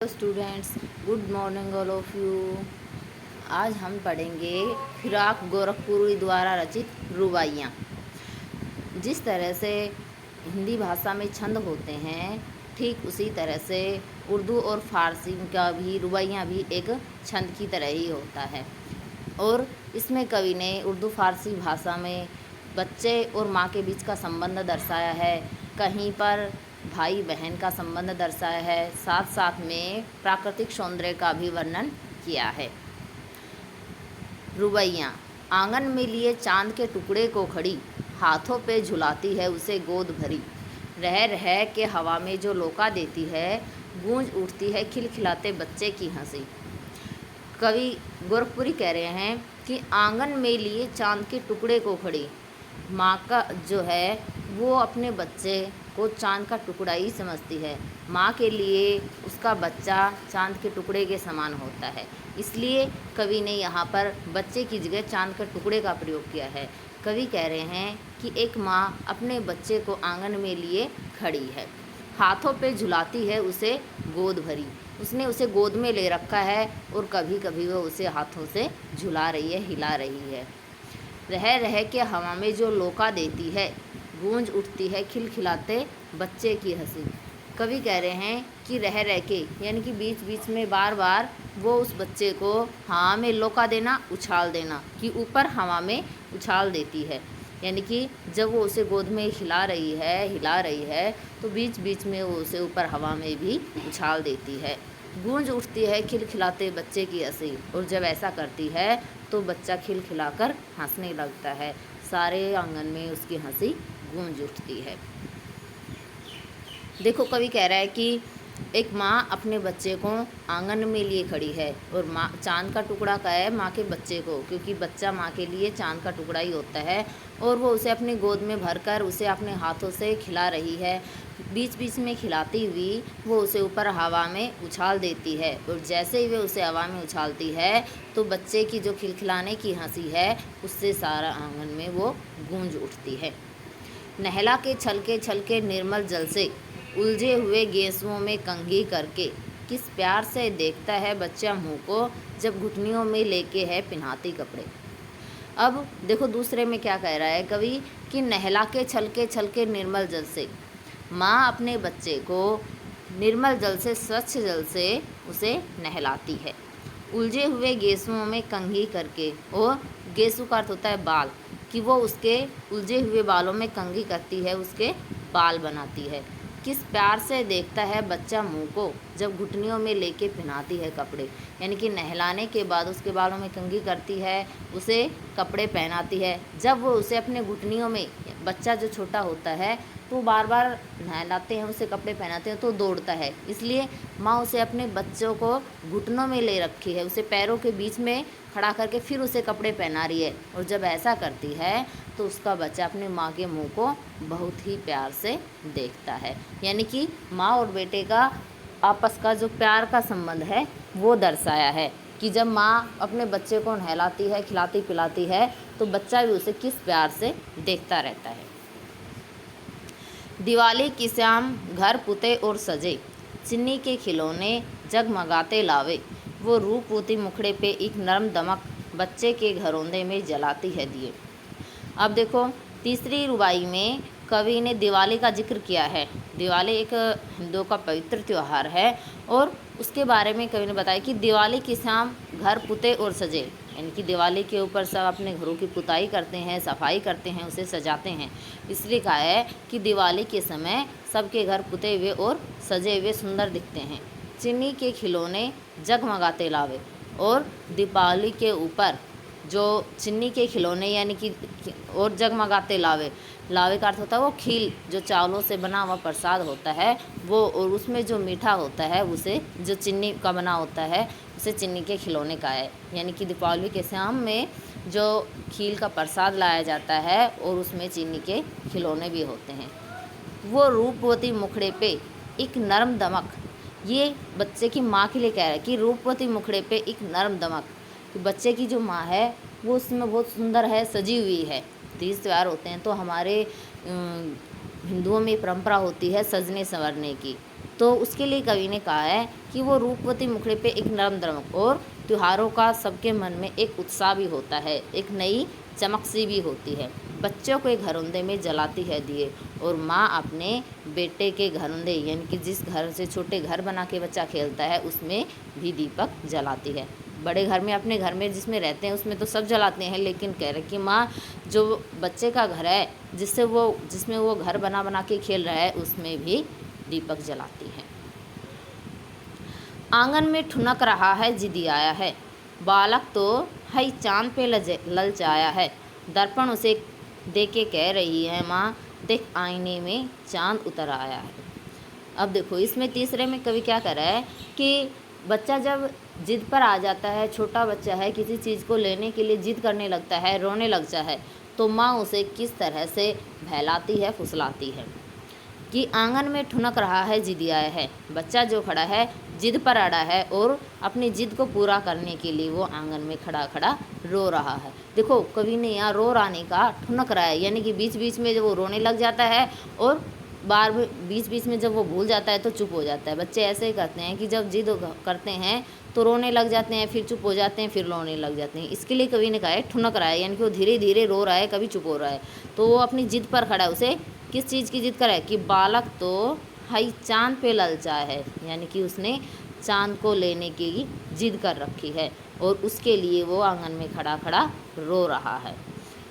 Students, good morning all of you. आज हम पढ़ेंगे फिराक गोरखपुरी द्वारा रचित रुबाइयाँ। जिस तरह से हिंदी भाषा में छंद होते हैं, ठीक उसी तरह से उर्दू और फ़ारसी का भी रुबाइयाँ भी एक छंद की तरह ही होता है। और इसमें कवि ने उर्दू फ़ारसी भाषा में बच्चे और माँ के बीच का संबंध दर्शाया है, कहीं पर भाई बहन का संबंध दर्शाया है, साथ साथ में प्राकृतिक सौंदर्य का भी वर्णन किया है। रुबाइयाँ। आंगन में लिए चांद के टुकड़े को खड़ी, हाथों पे झुलाती है उसे गोद भरी। रह रह के हवा में जो लोका देती है, गूंज उठती है खिलखिलाते बच्चे की हंसी। कवि गोरखपुरी कह रहे हैं कि आंगन में लिए चांद के टुकड़े को खड़ी, माँ का जो है वो अपने बच्चे को चांद का टुकड़ा ही समझती है। माँ के लिए उसका बच्चा चांद के टुकड़े के समान होता है, इसलिए कवि ने यहाँ पर बच्चे की जगह चांद के टुकड़े का प्रयोग किया है। कवि कह रहे हैं कि एक माँ अपने बच्चे को आंगन में लिए खड़ी है, हाथों पे झुलाती है उसे गोद भरी। उसने उसे गोद में ले रखा है और कभी कभी वो उसे हाथों से झुला रही है, हिला रही है। रह रह के हवा में जो लोका देती है, गूंज उठती है खिलखिलाते बच्चे की हंसी। कवि कह रहे हैं कि रह रह के यानी कि बीच बीच में बार बार वो उस बच्चे को हवा में लोका देना, उछाल देना, कि ऊपर हवा में उछाल देती है। यानी कि जब वो उसे गोद में हिला रही है तो बीच बीच में वो उसे ऊपर हवा में भी उछाल देती है। गूंज उठती है खिलखिलाते बच्चे की हंसी, और जब ऐसा करती है तो बच्चा खिलखिलाकर हंसने लगता है। सारे आंगन में उसकी हंसी गूंज उठती है। देखो, कवि कह रहा है कि एक माँ अपने बच्चे को आंगन में लिए खड़ी है, और माँ चांद का टुकड़ा का है माँ के बच्चे को, क्योंकि बच्चा माँ के लिए चांद का टुकड़ा ही होता है। और वो उसे अपनी गोद में भरकर उसे अपने हाथों से खिला रही है। बीच बीच में खिलाती हुई वो उसे ऊपर हवा में उछाल देती है, और जैसे ही वे उसे हवा में उछालती है तो बच्चे की जो खिलखिलाने की हंसी है, उससे सारा आंगन में वो गूंज उठती है। नहला के छलके निर्मल जल से, उलझे हुए गेसुओं में कंघी करके, किस प्यार से देखता है बच्चा मुँह को, जब घुटनियों में लेके है पिन्हाती कपड़े। अब देखो दूसरे में क्या कह रहा है कवि कि नहला के छलके निर्मल जल से, माँ अपने बच्चे को निर्मल जल से, स्वच्छ जल से उसे नहलाती है, उलझे हुए गेसुओं में कंघी करके। और गेसु का अर्थ होता है बाल, कि वो उसके उलझे हुए बालों में कंघी करती है, उसके बाल बनाती है। किस प्यार से देखता है बच्चा मुँह को, जब घुटनियों में लेके पहनाती है कपड़े। यानी कि नहलाने के बाद उसके बालों में कंघी करती है, उसे कपड़े पहनाती है। जब वो उसे अपने घुटनियों में, बच्चा जो छोटा होता है तो बार बार नहलाते हैं, उसे कपड़े पहनाते हैं तो दौड़ता है, इसलिए माँ उसे अपने बच्चों को घुटनों में ले रखी है, उसे पैरों के बीच में खड़ा करके फिर उसे कपड़े पहना रही है। और जब ऐसा करती है तो उसका बच्चा अपने माँ के मुंह को बहुत ही प्यार से देखता है। यानी कि माँ और बेटे का आपस का जो प्यार का संबंध है वो दर्शाया है, कि जब माँ अपने बच्चे को नहलाती है, खिलाती पिलाती है, तो बच्चा भी उसे किस प्यार से देखता रहता है। दिवाली की शाम घर पुते और सजे, चिन्नी के खिलौने जगमगाते लावे, वो रूपवती मुखड़े पे एक नरम दमक, बच्चे के घरौंदे में जलाती है दिए। अब देखो तीसरी रुबाई में कवि ने दिवाली का जिक्र किया है। दिवाली एक हिंदुओं का पवित्र त्यौहार है, और उसके बारे में कवि ने बताया कि दिवाली की शाम घर पुते और सजे, यानी कि दिवाली के ऊपर सब अपने घरों की पुताई करते हैं, सफाई करते हैं, उसे सजाते हैं। इसलिए कहा है कि दिवाली के समय सबके घर पुते हुए और सजे हुए सुंदर दिखते हैं। चीनी के खिलौने जगमगाते लावे, और दीपावली के ऊपर जो चिन्नी के खिलौने यानी कि और जगमगाते लावे, लावे का अर्थ होता है वो खील, जो चावलों से बना हुआ प्रसाद होता है वो, और उसमें जो मीठा होता है उसे, जो चिन्नी का बना होता है उसे चिन्नी के खिलौने का है। यानी कि दीपावली के शाम में जो खील का प्रसाद लाया जाता है और उसमें चीनी के खिलौने भी होते हैं। वो रूपवती मुखड़े पे एक नरम दमक, ये बच्चे की माँ के लिए कह रहा है कि रूपवती मुखड़े पे एक नरम दमक, कि बच्चे की जो माँ है वो उसमें बहुत सुंदर है, सजी हुई है। तीज त्यौहार होते हैं तो हमारे हिंदुओं में परंपरा होती है सजने संवरने की, तो उसके लिए कवि ने कहा है कि वो रूपवती मुखड़े पे एक नरम दमक, और त्योहारों का सबके मन में एक उत्साह भी होता है, एक नई चमक सी भी होती है। बच्चों के घरौंदे में जलाती है दिए, और माँ अपने बेटे के घरौंदे यानी कि जिस घर से छोटे घर बना के बच्चा खेलता है उसमें भी दीपक जलाती है। बड़े घर में, अपने घर में जिसमें रहते हैं उसमें तो सब जलाते हैं, लेकिन कह रहे कि माँ जो बच्चे का घर है जिसमें वो घर बना बना के खेल रहा है उसमें भी दीपक जलाती है। आंगन में ठुनक रहा है जिदी आया है, बालक तो हई चांद पे ललचाया है। दर्पण उसे दे के कह रही है, माँ देख आईने में चांद उतर आया है। अब देखो इसमें तीसरे में कवि क्या कर रहा है कि बच्चा जब जिद पर आ जाता है, छोटा बच्चा है, किसी चीज़ को लेने के लिए जिद करने लगता है, रोने लगता है, तो माँ उसे किस तरह से बहलाती है, फुसलाती है कि आंगन में ठुनक रहा है जिद आया है। बच्चा जो खड़ा है जिद पर अड़ा है और अपनी जिद को पूरा करने के लिए वो आंगन में खड़ा खड़ा रो रहा है। देखो कवि ने यहाँ रो राने का ठुनक रहा है, यानी कि बीच बीच में जब वो रोने लग जाता है और बीच बीच में जब वो भूल जाता है तो चुप हो जाता है। बच्चे ऐसे ही करते हैं कि जब जिद करते हैं तो रोने लग जाते हैं, फिर चुप हो जाते हैं, फिर रोने लग जाते हैं। इसके लिए कवि ने कहा है ठुनक रहा है, यानी कि वो धीरे धीरे रो रहा है, कभी चुप हो रहा है। तो वो अपनी जिद पर खड़ा है। उसे किस चीज़ की जिद कर रहा है कि बालक तो हई चांद पे ललचा है, यानी कि उसने चांद को लेने की जिद कर रखी है और उसके लिए वो आंगन में खड़ा खड़ा रो रहा है।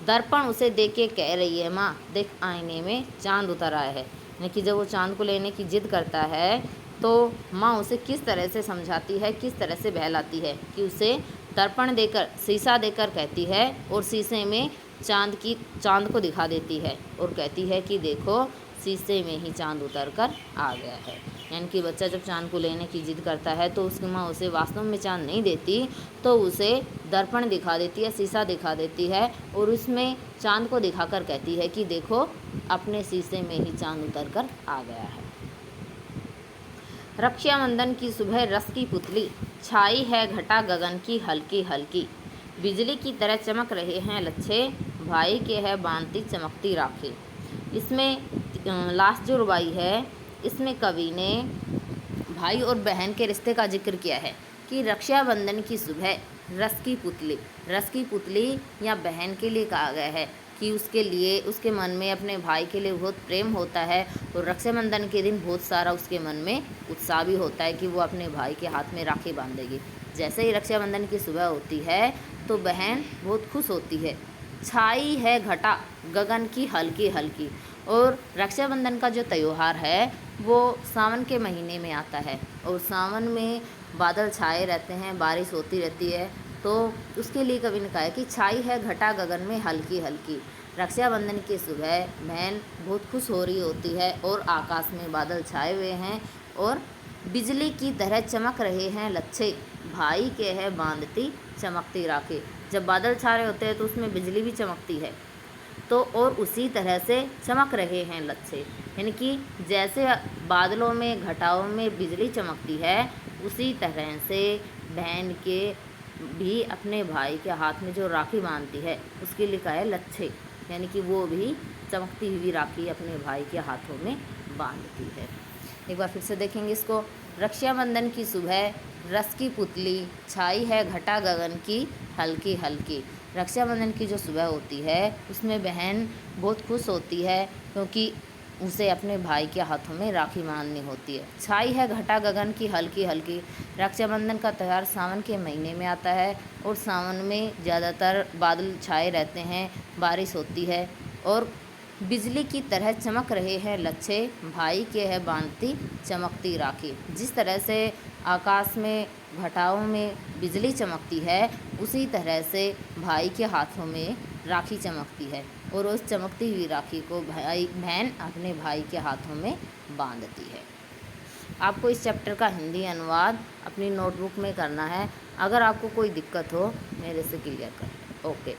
दर्पण उसे देख के कह रही है, माँ देख आईने में चांद उतर आया है। यानी कि जब वो चांद को लेने की जिद करता है तो माँ उसे किस तरह से समझाती है, किस तरह से बहलाती है कि उसे दर्पण देकर, शीशा देकर कहती है और शीशे में चांद को दिखा देती है और कहती है कि देखो शीशे में ही चांद उतर कर आ गया है। यानी कि बच्चा जब चांद को लेने की जिद करता है तो उसकी माँ उसे वास्तव में चांद नहीं देती, तो उसे दर्पण दिखा देती है, शीशा दिखा देती है और उसमें चांद को दिखाकर कहती है कि देखो अपने शीशे में ही चांद उतर कर आ गया है। रक्षाबंधन की सुबह रस की पुतली, छाई है घटा गगन की हल्की हल्की, बिजली की तरह चमक रहे हैं लच्छे, भाई के है बांधती चमकती राखी। इसमें लास्ट जो रुबाई है इसमें कवि ने भाई और बहन के रिश्ते का जिक्र किया है कि रक्षाबंधन की सुबह रस की पुतली या बहन के लिए कहा गया है कि उसके लिए, उसके मन में अपने भाई के लिए बहुत प्रेम होता है और रक्षाबंधन के दिन बहुत सारा उसके मन में उत्साह भी होता है कि वो अपने भाई के हाथ में राखी बांधेगी। जैसे ही रक्षाबंधन की सुबह होती है तो बहन बहुत खुश होती है। छाई है घटा गगन की हल्की हल्की, और रक्षाबंधन का जो त्यौहार है वो सावन के महीने में आता है और सावन में बादल छाए रहते हैं, बारिश होती रहती है, तो उसके लिए कवि ने कहा है कि छाई है घटा गगन में हल्की हल्की। रक्षाबंधन की सुबह बहन बहुत खुश हो रही होती है और आकाश में बादल छाए हुए हैं और बिजली की तरह चमक रहे हैं लच्छे, भाई के है बांधती चमकती राखी। जब बादल छा रहे होते हैं तो उसमें बिजली भी चमकती है, तो और उसी तरह से चमक रहे हैं लच्छे, यानी कि जैसे बादलों में घटाओं में बिजली चमकती है उसी तरह से बहन के भी अपने भाई के हाथ में जो राखी बांधती है उसके लिए कहा है लच्छे, यानी कि वो भी चमकती हुई राखी अपने भाई के हाथों में बांधती है। एक बार फिर से देखेंगे इसको। रक्षाबंधन की सुबह रस की पुतली, छाई है घटा गगन की हल्की हल्की। रक्षाबंधन की जो सुबह होती है उसमें बहन बहुत खुश होती है क्योंकि उसे अपने भाई के हाथों में राखी बांधनी होती है। छाई है घटा गगन की हल्की हल्की। रक्षाबंधन का त्यौहार सावन के महीने में आता है और सावन में ज़्यादातर बादल छाए रहते हैं, बारिश होती है और बिजली की तरह चमक रहे हैं लच्छे, भाई के है बांधती चमकती राखी। जिस तरह से आकाश में घटाओं में बिजली चमकती है उसी तरह से भाई के हाथों में राखी चमकती है और उस चमकती हुई राखी को बहन अपने भाई के हाथों में बांधती है। आपको इस चैप्टर का हिंदी अनुवाद अपनी नोटबुक में करना है। अगर आपको कोई दिक्कत हो मेरे से क्लियर करें। ओके।